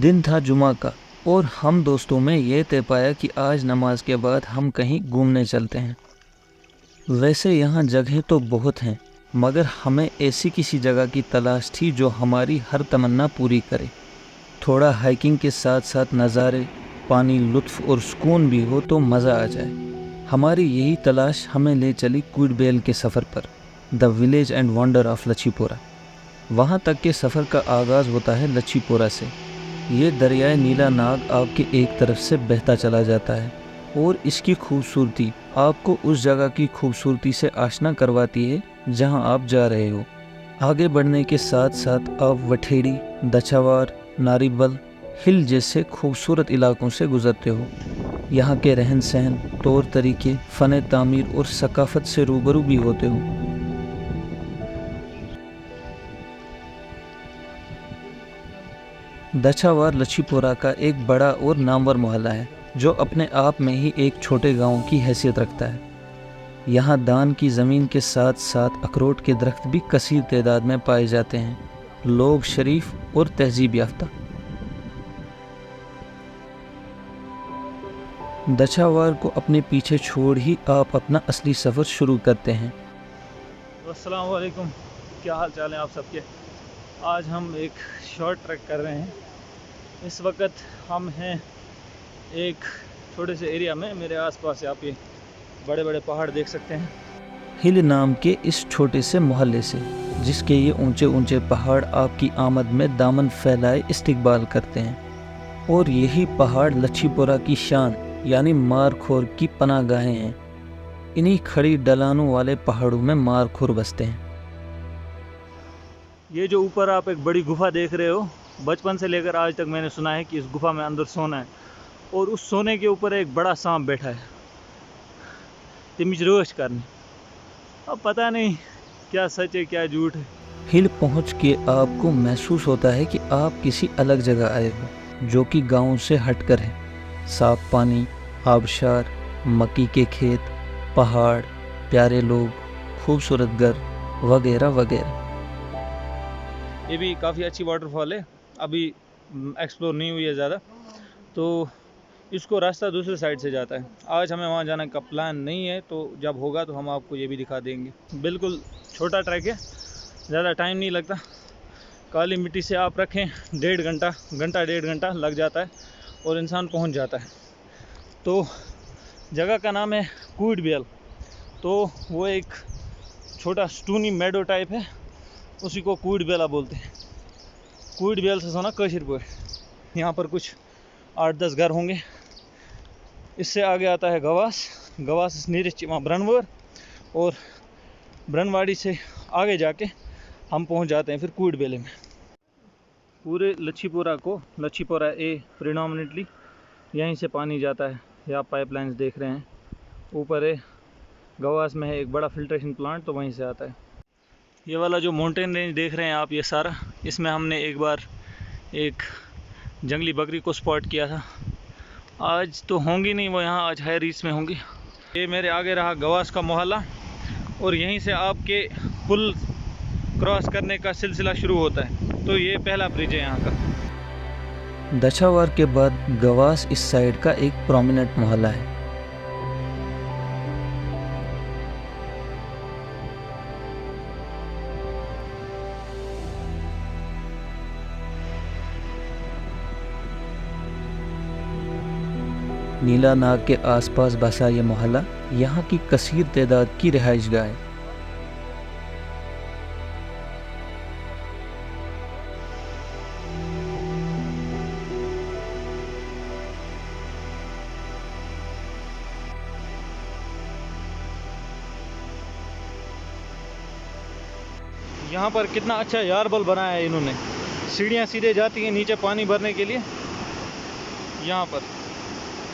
दिन था जुमा का और हम दोस्तों में ये तय पाया कि आज नमाज के बाद हम कहीं घूमने चलते हैं। वैसे यहाँ जगह तो बहुत हैं, मगर हमें ऐसी किसी जगह की तलाश थी जो हमारी हर तमन्ना पूरी करे। थोड़ा हाइकिंग के साथ साथ नज़ारे, पानी, लुत्फ़ और सुकून भी हो तो मज़ा आ जाए। हमारी यही तलाश हमें ले चली कुडबेल के सफ़र पर, the village and wonder of Lachhipora. वहाँ तक के सफ़र का आगाज़ होता है लच्छीपोरा से। ये दरियाए नीला नाग आपके एक तरफ से बहता चला जाता है और इसकी खूबसूरती आपको उस जगह की खूबसूरती से आशना करवाती है जहां आप जा रहे हो। आगे बढ़ने के साथ साथ आप वठेड़ी, दछावार, नारीबल, हिल जैसे खूबसूरत इलाकों से गुजरते हो। यहाँ के रहन सहन, तौर तरीके, फ़न तामीर और सकाफ़त से रूबरू भी होते हो। दछावार लच्छीपोरा का एक बड़ा और नामवर मोहल्ला है जो अपने आप में ही एक छोटे गांव की हैसियत रखता है। यहाँ दान की ज़मीन के साथ साथ अखरोट के दरख्त भी कसीर तादाद में पाए जाते हैं। लोग शरीफ और तहजीब याफ्ता। दछावार को अपने पीछे छोड़ ही आप अपना असली सफ़र शुरू करते हैं। अस्सलाम वालेकुम, क्या हाल चाल है आप सबके। आज हम एक शॉर्ट ट्रैक कर रहे हैं। इस वक्त हम हैं एक छोटे से एरिया में। मेरे आसपास आप ये बड़े बड़े पहाड़ देख सकते हैं। हिल नाम के इस छोटे से मोहल्ले से, जिसके ये ऊंचे ऊंचे पहाड़ आपकी आमद में दामन फैलाए इस्तकबाल करते हैं। और यही पहाड़ लच्छीपोरा की शान यानी मारखोर की पनाहगाहें हैं। इन्हीं खड़ी ढलानों वाले पहाड़ों में मारखोर बसते हैं। ये जो ऊपर आप एक बड़ी गुफा देख रहे हो, बचपन से लेकर आज तक मैंने सुना है कि इस गुफा में अंदर सोना है और उस सोने के ऊपर एक बड़ा सांप बैठा है तिमिज रोश करने। अब पता नहीं क्या सच है क्या झूठ है। हिल पहुंच के आपको महसूस होता है कि आप किसी अलग जगह आए हो जो कि गाँव से हटकर है। साफ पानी, आबशार, मक्की के खेत, पहाड़, प्यारे लोग, खूबसूरत घर वगैरह वगैरह। ये भी काफ़ी अच्छी वाटरफॉल है, अभी एक्सप्लोर नहीं हुई है ज़्यादा, तो इसको रास्ता दूसरे साइड से जाता है। आज हमें वहाँ जाने का प्लान नहीं है, तो जब होगा तो हम आपको ये भी दिखा देंगे। बिल्कुल छोटा ट्रैक है, ज़्यादा टाइम नहीं लगता। काली मिट्टी से आप रखें 1.5 घंटा लग जाता है और इंसान पहुँच जाता है। तो जगह का नाम है कुडबेल। तो वो एक छोटा स्टूनी मेडो टाइप है, उसी को कुडबेला बोलते हैं। कुडबेल से सुना कशिर पर। यहाँ पर कुछ 8-10 घर होंगे। इससे आगे आता है गवास। गवास नियरेस्ट वहाँ ब्रनवर, और ब्रनवाड़ी से आगे जाके हम पहुँच जाते हैं फिर कुडबेले में। पूरे लच्छीपोरा ए प्रिडोमिनेटली यहीं से पानी जाता है। ये आप पाइपलाइंस देख रहे हैं। ऊपर है गवास में है एक बड़ा फिल्ट्रेशन प्लांट, तो वहीं से आता है। ये वाला जो माउंटेन रेंज देख रहे हैं आप, ये सारा, इसमें हमने एक बार एक जंगली बकरी को स्पॉट किया था। आज तो होंगी नहीं वो यहाँ, आज हाई रीच में होंगी। ये मेरे आगे रहा गवास का मोहल्ला, और यहीं से आपके पुल क्रॉस करने का सिलसिला शुरू होता है। तो ये पहला ब्रिज है यहाँ का। दछावार के बाद गवास इस साइड का एक प्रोमिनेंट मोहल्ला है। नीला नाग के आसपास बसा ये मोहल्ला यहाँ की कसीर तादाद की रिहाइशगाह है। यहाँ पर कितना अच्छा यार्बल बनाया है इन्होंने। सीढ़ियाँ सीधे जाती हैं नीचे पानी भरने के लिए यहाँ पर,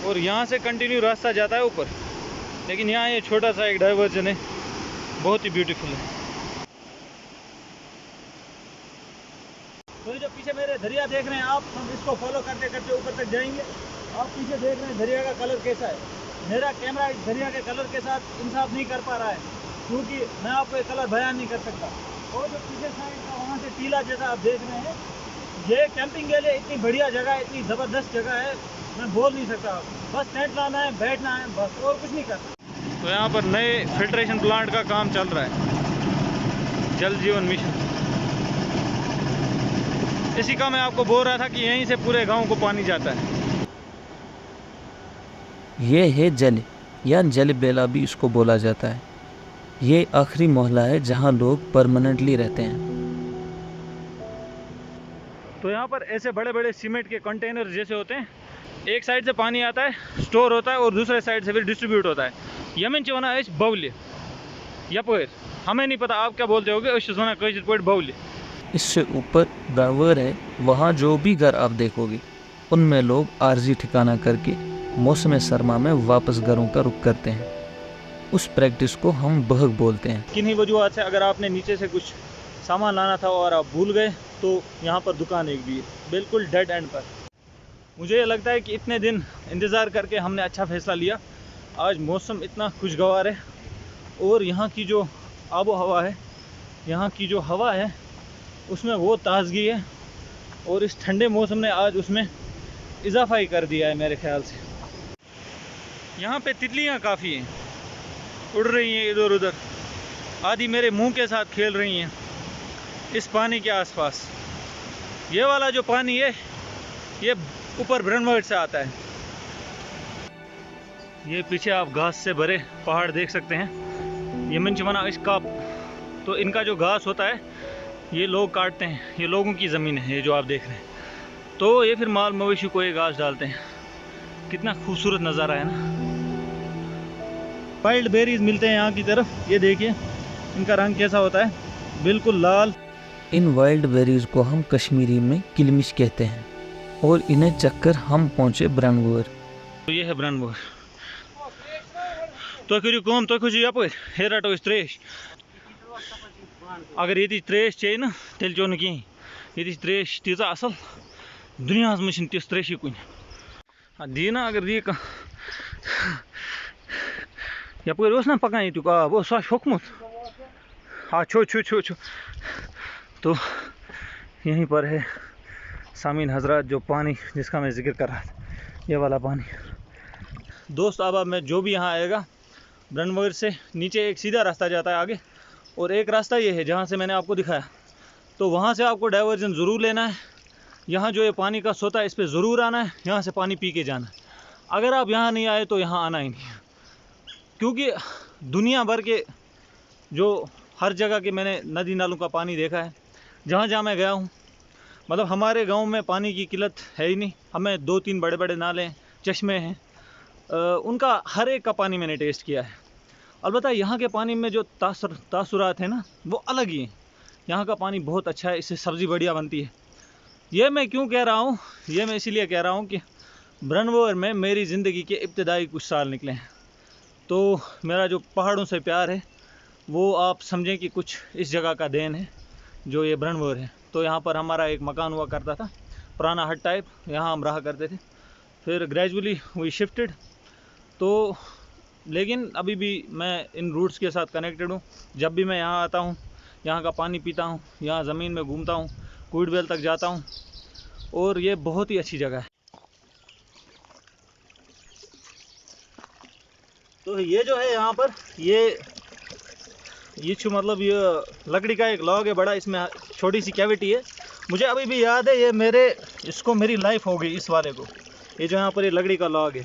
और यहाँ से कंटिन्यू रास्ता जाता है ऊपर। लेकिन यहाँ ये छोटा सा एक डाइवर्जन है, बहुत ही ब्यूटीफुल है। तो ये जो पीछे मेरे दरिया देख रहे हैं आप, हम इसको फॉलो करते करते ऊपर तक जाएंगे। आप पीछे देख रहे हैं दरिया का कलर कैसा है। मेरा कैमरा इस दरिया के कलर के साथ इंसाफ नहीं कर पा रहा है, क्योंकि मैं आपको ये कलर बयान नहीं कर सकता। और जो पीछे साइड का वहाँ से टीला जैसा आप देख रहे हैं, ये कैंपिंग के लिए इतनी बढ़िया जगह है, इतनी ज़बरदस्त जगह है, मैं बोल नहीं सकता। बस टेंट लाना है, बैठना है, बस, और कुछ नहीं करना। तो यहाँ पर नए फिल्ट्रेशन प्लांट का काम चल रहा है, जल जीवन मिशन। इसी का मैं आपको बोल रहा था कि यहीं से पूरे गांव को पानी जाता है। ये है जल या जल बेला भी इसको बोला जाता है। ये आखिरी मोहल्ला है जहाँ लोग परमानेंटली रहते हैं। तो यहाँ पर ऐसे बड़े बड़े सीमेंट के कंटेनर जैसे होते हैं, एक साइड से पानी आता है, स्टोर होता है, और दूसरे साइड से फिर डिस्ट्रीब्यूट होता है। यमन चवना बावले यपर, हमें नहीं पता आप क्या बोलते होगे, बावले। इससे ऊपर ब्रावर है, वहाँ जो भी घर आप देखोगे उनमें लोग आर्जी ठिकाना करके मौसम सरमा में वापस घरों का रुख करते हैं। उस प्रैक्टिस को हम बहक बोलते हैं। किन्हीं वजूहत से अगर आपने नीचे से कुछ सामान लाना था और आप भूल गए, तो यहाँ पर दुकान एक भी है, बिल्कुल डेड एंड पर। मुझे ये लगता है कि इतने दिन इंतज़ार करके हमने अच्छा फ़ैसला लिया। आज मौसम इतना खुशगवार है, और यहाँ की जो आबो हवा है, यहाँ की जो हवा है, उसमें वो ताजगी है, और इस ठंडे मौसम ने आज उसमें इजाफा ही कर दिया है मेरे ख्याल से। यहाँ पे तितलियाँ काफ़ी हैं, उड़ रही हैं इधर उधर, आदि मेरे मुंह के साथ खेल रही हैं इस पानी के आसपास। ये वाला जो पानी है, ये ऊपर ब्रह्मवर्ड से आता है। ये पीछे आप घास से भरे पहाड़ देख सकते हैं, यमन चमना इसका। तो इनका जो घास होता है ये लोग काटते हैं, ये लोगों की ज़मीन है, ये जो आप देख रहे हैं। तो ये फिर माल मवेशी को ये घास डालते हैं। कितना खूबसूरत नज़ारा है ना। वाइल्ड बेरीज मिलते हैं यहाँ की तरफ, ये देखिए इनका रंग कैसा होता है, बिल्कुल लाल। इन वाइल्ड बेरीज को हम कश्मीरी में किलमिश कहते हैं, और इन्हें चक्कर हम पहुँचे ब्रनवर। तो ये है ब्रनवर। तो करियो कम, तो कुछ यप हे रटो त्रेश। अगर ये त्रेश चे ना तेल चो कहीं, ये त्रेश तीजा असल दुनिया में तिस त्रेशी कुन दी ना। अगर दी यपर ना पकान युक आब सह होकमुत, हाँ छो छो छो छो। तो यहीं पर है सामीन हजरात जो पानी जिसका मैं जिक्र कर रहा था, ये वाला पानी। दोस्त अब मैं जो भी यहाँ आएगा, ब्रनवर से नीचे एक सीधा रास्ता जाता है आगे, और एक रास्ता ये है जहाँ से मैंने आपको दिखाया। तो वहाँ से आपको डाइवर्जन ज़रूर लेना है। यहाँ जो ये पानी का सोता है, इस पर ज़रूर आना है, यहाँ से पानी पी के जाना है। अगर आप यहाँ नहीं आए तो यहाँ आना ही नहीं है, क्योंकि दुनिया भर के जो हर जगह के मैंने नदी नालों का पानी देखा है, जहाँ जहाँ मैं गया हूँ, मतलब हमारे गांव में पानी की किल्लत है ही नहीं। हमें 2-3 बड़े बड़े नाले चश्मे हैं, उनका हर एक का पानी मैंने टेस्ट किया है। अलबत्ता यहाँ के पानी में जो तासुरात है ना, वो अलग ही हैं। यहाँ का पानी बहुत अच्छा है, इससे सब्ज़ी बढ़िया बनती है। ये मैं क्यों कह रहा हूँ, ये मैं इसीलिए कह रहा हूँ कि ब्रनवर में मेरी ज़िंदगी के इब्तदाई कुछ साल निकले हैं। तो मेरा जो पहाड़ों से प्यार है, वो आप समझें कि कुछ इस जगह का देन है जो ये ब्रनवर है। तो यहाँ पर हमारा एक मकान हुआ करता था, पुराना हट टाइप, यहाँ हम रहा करते थे। फिर ग्रेजुअली वी शिफ्टेड। तो लेकिन अभी भी मैं इन रूट्स के साथ कनेक्टेड हूँ। जब भी मैं यहाँ आता हूँ, यहाँ का पानी पीता हूँ, यहाँ ज़मीन में घूमता हूँ, कुइडवेल तक जाता हूँ, और ये बहुत ही अच्छी जगह है। तो ये जो है यहाँ पर, ये मतलब ये लकड़ी का एक लॉग है बड़ा, इसमें छोटी सी कैविटी है। मुझे अभी भी याद है, ये मेरी लाइफ हो गई इस वाले को। ये जो यहाँ पर ये लकड़ी का लॉग है,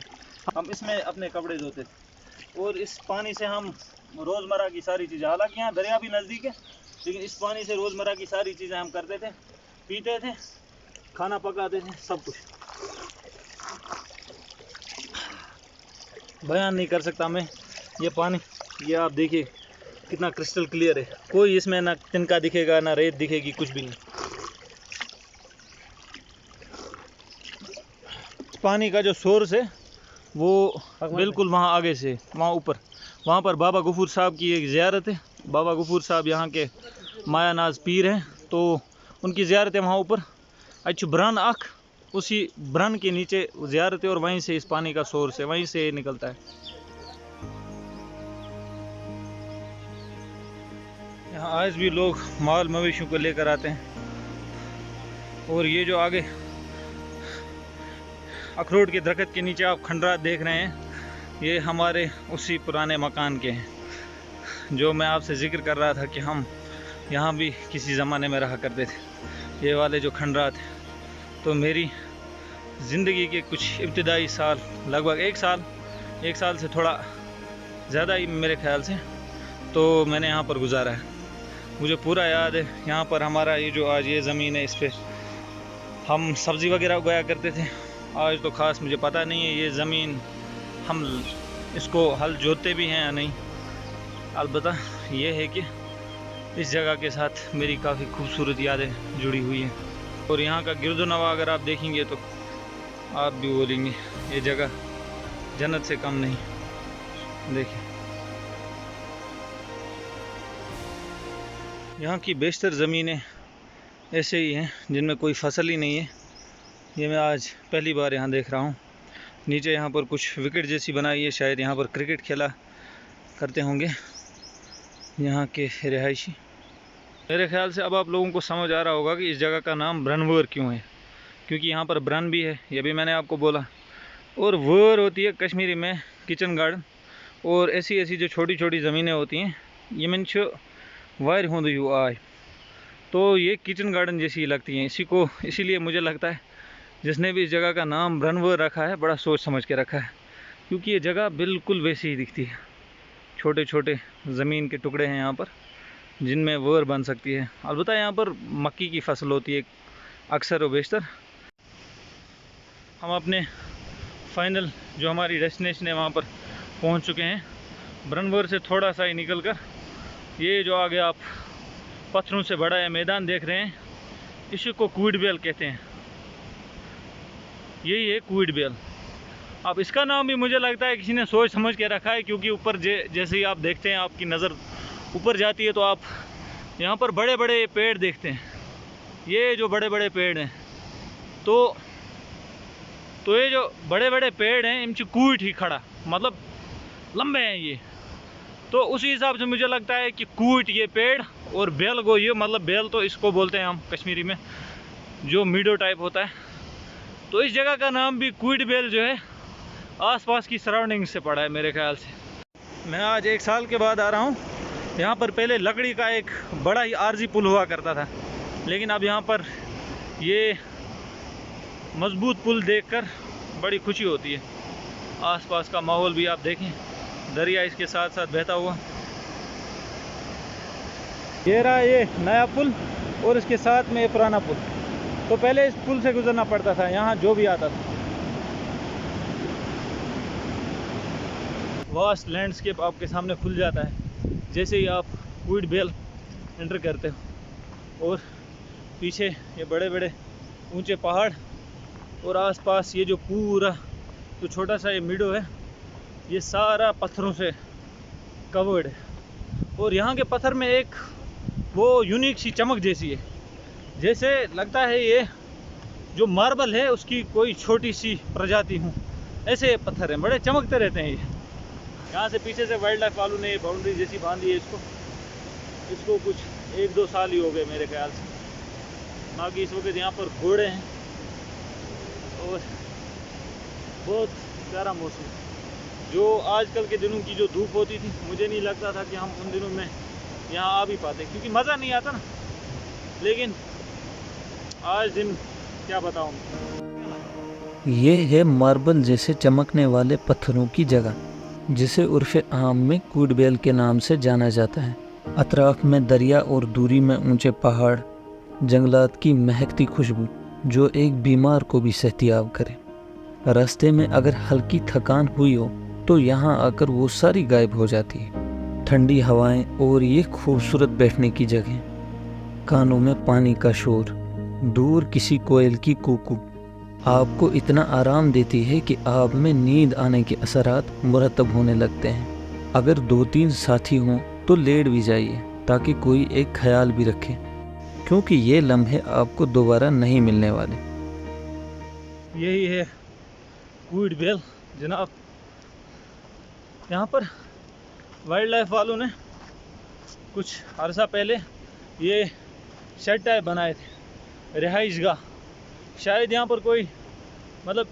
हम इसमें अपने कपड़े धोते थे, और इस पानी से हम रोज़मर्रा की सारी चीज़ें, हालांकि यहाँ दरिया भी नज़दीक है, लेकिन इस पानी से रोज़मर्रा की सारी चीज़ें हम करते थे, पीते थे, खाना पकाते थे, सब कुछ। बयान नहीं कर सकता मैं ये पानी। ये आप देखिए कितना क्रिस्टल क्लियर है, कोई इसमें ना तिनका दिखेगा, ना रेत दिखेगी, कुछ भी नहीं। पानी का जो सोर्स है वो बिल्कुल वहाँ आगे से, वहाँ ऊपर, वहाँ पर बाबा गफूर साहब की एक ज़ियारत है। बाबा गफूर साहब यहाँ के माया नाज पीर हैं। तो उनकी ज़ियारत है वहाँ ऊपर। अच्छी ब्रन अख, उसी ब्रन के नीचे ज़ियारत है और वहीं से इस पानी का सोर्स है, वहीं से निकलता है। यहाँ आज भी लोग माल मवेशियों को लेकर आते हैं। और ये जो आगे अखरोट के दरख्त के नीचे आप खंडरात देख रहे हैं, ये हमारे उसी पुराने मकान के हैं जो मैं आपसे जिक्र कर रहा था कि हम यहाँ भी किसी ज़माने में रहा करते थे। ये वाले जो खंडरात हैं, तो मेरी ज़िंदगी के कुछ इब्तिदाई साल, लगभग एक साल से थोड़ा ज़्यादा ही मेरे ख्याल से, तो मैंने यहाँ पर गुजारा है। मुझे पूरा याद है यहाँ पर हमारा ये जो आज ये ज़मीन है, इस पर हम सब्ज़ी वगैरह उगाया करते थे। आज तो ख़ास मुझे पता नहीं है ये ज़मीन हम इसको हल जोतते भी हैं या नहीं। अलबत्ता ये है कि इस जगह के साथ मेरी काफ़ी खूबसूरत यादें जुड़ी हुई हैं। और यहाँ का गिरदोनवा अगर आप देखेंगे तो आप भी बोलेंगे ये जगह जन्नत से कम नहीं। देखिए यहाँ की बेशतर ज़मीनें ऐसे ही हैं जिनमें कोई फसल ही नहीं है। ये मैं आज पहली बार यहाँ देख रहा हूँ। नीचे यहाँ पर कुछ विकेट जैसी बनाई है, शायद यहाँ पर क्रिकेट खेला करते होंगे यहाँ के रिहायशी। मेरे ख्याल से अब आप लोगों को समझ आ रहा होगा कि इस जगह का नाम ब्रनवर क्यों है, क्योंकि यहाँ पर ब्रन भी है, ये भी मैंने आपको बोला। और वर होती है कश्मीरी में किचन गार्डन। और ऐसी जो छोटी छोटी ज़मीनें होती हैं, ये मन वायर होंद यू आय, तो ये किचन गार्डन जैसी लगती हैं। इसीलिए मुझे लगता है जिसने भी इस जगह का नाम ब्रनवर रखा है, बड़ा सोच समझ के रखा है, क्योंकि ये जगह बिल्कुल वैसी ही दिखती है। छोटे छोटे ज़मीन के टुकड़े हैं यहाँ पर जिनमें वर बन सकती है। अलबत्ता यहाँ पर मक्की की फसल होती है अक्सर व बेशतर। हम अपने फाइनल जो हमारी डेस्टिनेशन है वहाँ पर पहुँच चुके हैं। ब्रनवर से थोड़ा सा ही निकल कर ये जो आगे आप पत्थरों से बड़ा है मैदान देख रहे हैं, इसी को कुइडबेल कहते हैं। यही है कुइडबेल। अब इसका नाम भी मुझे लगता है किसी ने सोच समझ के रखा है, क्योंकि ऊपर जैसे ही आप देखते हैं, आपकी नज़र ऊपर जाती है तो आप यहाँ पर बड़े बड़े पेड़ देखते हैं। ये जो बड़े बड़े पेड़ हैं, तो ये जो बड़े बड़े पेड़ हैं, इनकी कूट ही खड़ा, मतलब लंबे हैं ये। तो उसी हिसाब से मुझे लगता है कि कूट ये पेड़ और बेल को ये, मतलब बेल तो इसको बोलते हैं हम कश्मीरी में, जो मीडो टाइप होता है। तो इस जगह का नाम भी कुइडबेल जो है आसपास की सराउंडिंग से पड़ा है मेरे ख्याल से। मैं आज 1 साल के बाद आ रहा हूँ। यहाँ पर पहले लकड़ी का एक बड़ा ही आर्जी पुल हुआ करता था, लेकिन अब यहाँ पर ये मजबूत पुल देखकर बड़ी खुशी होती है। आसपास का माहौल भी आप देखें, दरिया इसके साथ साथ बहता हुआ। ये रहा ये नया पुल और इसके साथ में ये पुराना पुल। तो पहले इस पुल से गुजरना पड़ता था, यहाँ जो भी आता था। वास्ट लैंडस्केप आपके सामने खुल जाता है जैसे ही आप कुइडबेल एंटर करते हो। और पीछे ये बड़े बड़े ऊंचे पहाड़ और आसपास ये जो पूरा जो छोटा सा ये मीडो है, ये सारा पत्थरों से कवर्ड है। और यहाँ के पत्थर में एक वो यूनिक सी चमक जैसी है, जैसे लगता है ये जो मार्बल है उसकी कोई छोटी सी प्रजाति हूँ। ऐसे पत्थर हैं, बड़े चमकते रहते हैं ये। यहाँ से पीछे से वाइल्ड लाइफ वालों ने बाउंड्री जैसी बांधी है इसको कुछ 1-2 साल ही हो गए मेरे ख्याल से। बाकी इस वक्त यहाँ पर घोड़े हैं और बहुत प्यारा मौसम। जो आजकल के दिनों की जो धूप होती थी, मुझे नहीं लगता था कि हम उन दिनों में यहाँ आ भी पाते, क्योंकि मज़ा नहीं आता ना। लेकिन आज दिन क्या बताऊँ। ये है मार्बल जैसे चमकने वाले पत्थरों की जगह, जिसे उर्फ़े आम में कुइडबेल के नाम से जाना जाता है। अतराफ में दरिया और दूरी में ऊंचे पहाड़, जंगलात की महकती खुशबू जो एक बीमार को भी सेहतियाब करे। रास्ते में अगर हल्की थकान हुई हो तो यहाँ आकर वो सारी गायब हो जाती है। ठंडी हवाएं और ये खूबसूरत बैठने की जगह, कानों में पानी का शोर, दूर किसी कोयल की कूकू आपको इतना आराम देती है कि आप में नींद आने के असरात मुरतब होने लगते हैं। अगर 2-3 साथी हों तो लेट भी जाइए ताकि कोई एक ख्याल भी रखे। क्योंकि ये लम्हे आपको दोबारा नहीं मिलने वाले। यही है कूट बेल जनाब। यहाँ पर वाइल्ड लाइफ वालों ने कुछ अरसा पहले ये शेड टाइप बनाए थे, रिहाइश गाह। शायद यहाँ पर कोई मतलब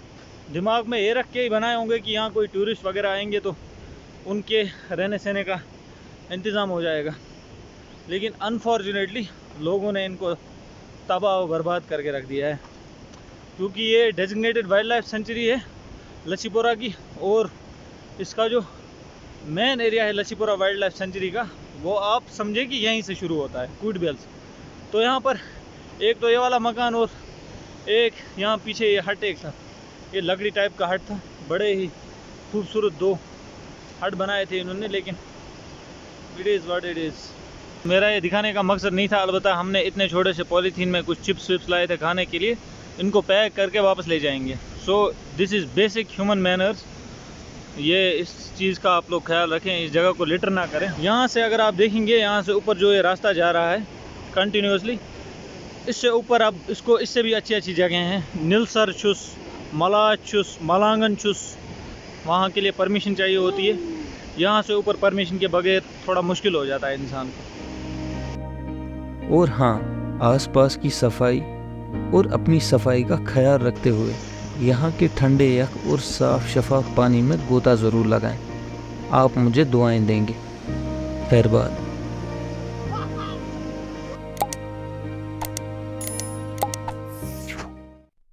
दिमाग में ये रख के ही बनाए होंगे कि यहाँ कोई टूरिस्ट वगैरह आएंगे तो उनके रहने सहने का इंतज़ाम हो जाएगा, लेकिन अनफॉर्चुनेटली लोगों ने इनको तबाह और बर्बाद करके रख दिया है। क्योंकि ये डेजिग्नेटेड वाइल्ड लाइफ सेंचुरी है लच्छीपुरा की, और इसका जो मेन एरिया है लच्छीपुरा वाइल्ड लाइफ सेंचुरी का, वो आप समझे कि यहीं से शुरू होता है कूट बेल से। तो यहाँ पर एक तो ये वाला मकान और एक यहाँ पीछे ये हट एक था, ये लकड़ी टाइप का हट था। बड़े ही खूबसूरत 2 हट बनाए थे इन्होंने, लेकिन it is what it is. मेरा ये दिखाने का मकसद नहीं था, अलबत्ता हमने इतने छोटे से पॉलीथीन में कुछ चिप्स विप्स लाए थे खाने के लिए, इनको पैक करके वापस ले जाएंगे। So this is basic human manners. ये इस चीज़ का आप लोग ख्याल रखें, इस जगह को लिटर ना करें। यहाँ से अगर आप देखेंगे, यहाँ से ऊपर जो ये रास्ता जा रहा है कंटिन्यूसली, इससे ऊपर अब इसको इससे भी अच्छी अच्छी जगह हैं। नीलसर चुस, मलाज चुस, मलांगन चुस, वहाँ के लिए परमिशन चाहिए होती है। यहाँ से ऊपर परमिशन के बगैर थोड़ा मुश्किल हो जाता है इंसान को। और हाँ, आसपास की सफाई और अपनी सफाई का ख्याल रखते हुए यहाँ के ठंडे यख और साफ शफाफ पानी में गोता ज़रूर लगाएं। आप मुझे दुआएं देंगे। खैर बात।